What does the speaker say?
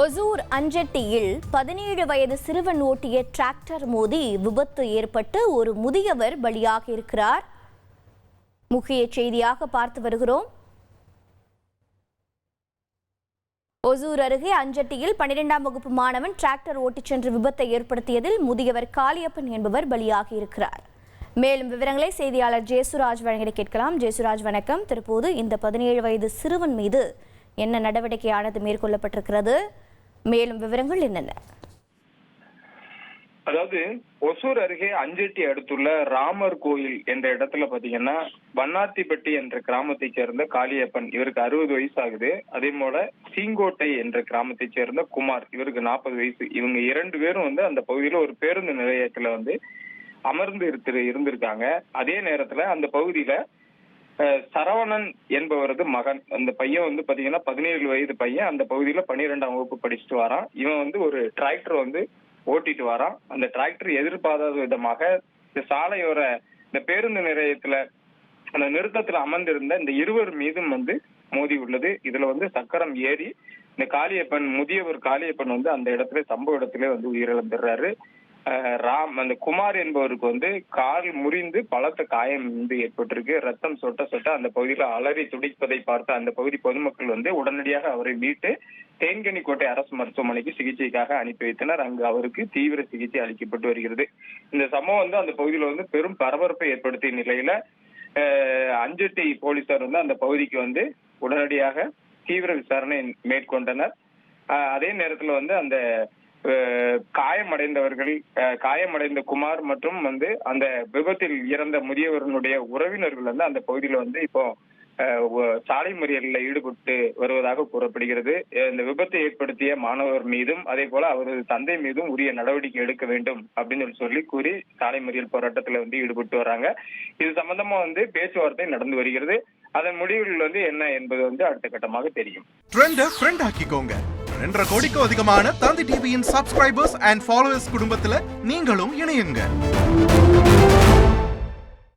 ஒசூர் அஞ்சட்டியில் 17 வயது சிறுவன் ஓட்டிய டிராக்டர் மோதி விபத்து ஏற்பட்டு ஒரு முதியவர் பலியாக இருக்கிறார். முக்கிய செய்தியாக பார்த்து வருகிறோம். ஒசூர் அருகே அஞ்சட்டியில் 12ஆம் வகுப்பு மாணவன் டிராக்டர் ஓட்டிச் சென்று விபத்தை ஏற்படுத்தியதில் முதியவர் காளியப்பன் என்பவர் பலியாகி இருக்கிறார். மேலும் விவரங்களை செய்தியாளர் ஜேசுராஜ் வழங்கிட கேட்கலாம். ஜேசுராஜ் வணக்கம். தற்போது இந்த 17 வயது சிறுவன் மீது என்ன நடவடிக்கையானது மேற்கொள்ளப்பட்டிருக்கிறது? மேலும் விவரங்கள் என்னென்ன? அதாவது ஒசூர் அருகே அஞ்சட்டி அடுத்துள்ள ராமர் கோயில் என்ற இடத்துல பாத்தீங்கன்னா வண்ணாத்திப்பட்டி என்ற கிராமத்தை சேர்ந்த காளியப்பன், இவருக்கு 60 வயசு ஆகுது. அதே போல சீங்கோட்டை என்ற கிராமத்தை சேர்ந்த குமார், இவருக்கு 40 வயசு. இவங்க 2 பேரும் அந்த பகுதியில ஒரு பேருந்து நிலையத்துல அமர்ந்து இருந்திருக்காங்க. அதே நேரத்துல அந்த பகுதியில சரவணன் என்பவரது மகன், அந்த பையன் பாத்தீங்கன்னா 17 வயது பையன், அந்த பகுதியில 12ஆம் வகுப்பு படிச்சுட்டு வரான். இவன் ஒரு டிராக்டர் ஓட்டிட்டு வரான். அந்த டிராக்டர் எதிர்பாராத விதமாக இந்த சாலையோர இந்த பேருந்து நிலையத்துல அந்த நிறுத்தத்துல அமர்ந்திருந்த இந்த இருவர் மீதும் மோதி உள்ளது. இதுல சக்கரம் ஏறி இந்த காளியப்பன், முதியவர் காளியப்பன் அந்த இடத்துல சம்பவ இடத்திலே உயிரிழந்துடுறாரு. அந்த குமார் என்பவருக்கு கால் முறிந்து பலத்த காயம் ஏற்பட்டிருக்கு. ரத்தம் சொட்ட சொட்ட அந்த பகுதியில அலறி துடிப்பதை பார்த்து அந்த பகுதி பொதுமக்கள் உடனடியாக அவரை மீட்டு தேன்கனிக்கோட்டை அரசு மருத்துவமனைக்கு சிகிச்சைக்காக அனுப்பி வைத்தனர். அங்கு அவருக்கு தீவிர சிகிச்சை அளிக்கப்பட்டு வருகிறது. இந்த சம்பவம் அந்த பகுதியில பெரும் பரபரப்பை ஏற்படுத்திய நிலையில அஞ்சட்டி போலீசார் அந்த பகுதிக்கு உடனடியாக தீவிர விசாரணை மேற்கொண்டனர். அதே நேரத்துல அந்த காயமடைந்த குமார் மற்றும் அந்த விபத்தில் இறந்த முதியவர்களுடைய உறவினர்கள் அந்த பகுதியில இப்போ சாலை மறியலில் ஈடுபட்டு வருவதாக கூறப்படுகிறது. இந்த விபத்தை ஏற்படுத்திய மாணவர் மீதும் அதே போல அவரது தந்தை மீதும் உரிய நடவடிக்கை எடுக்க வேண்டும் அப்படின்னு சொல்லி கூறி சாலை மறியல் போராட்டத்துல ஈடுபட்டு வராங்க. இது சம்பந்தமா பேச்சுவார்த்தை நடந்து வருகிறது. அதன் முடிவுகள் என்ன என்பது அடுத்த கட்டமாக தெரியும். ட்ரெண்ட் ஆக்கிக்கோங்க. 2.5 கோடிக்கும் அதிகமான தந்தி டிவியின் சப்ஸ்கிரைபர்ஸ் அண்ட் ஃபாலோவர்ஸ் குடும்பத்துல நீங்களும் இணையுங்க.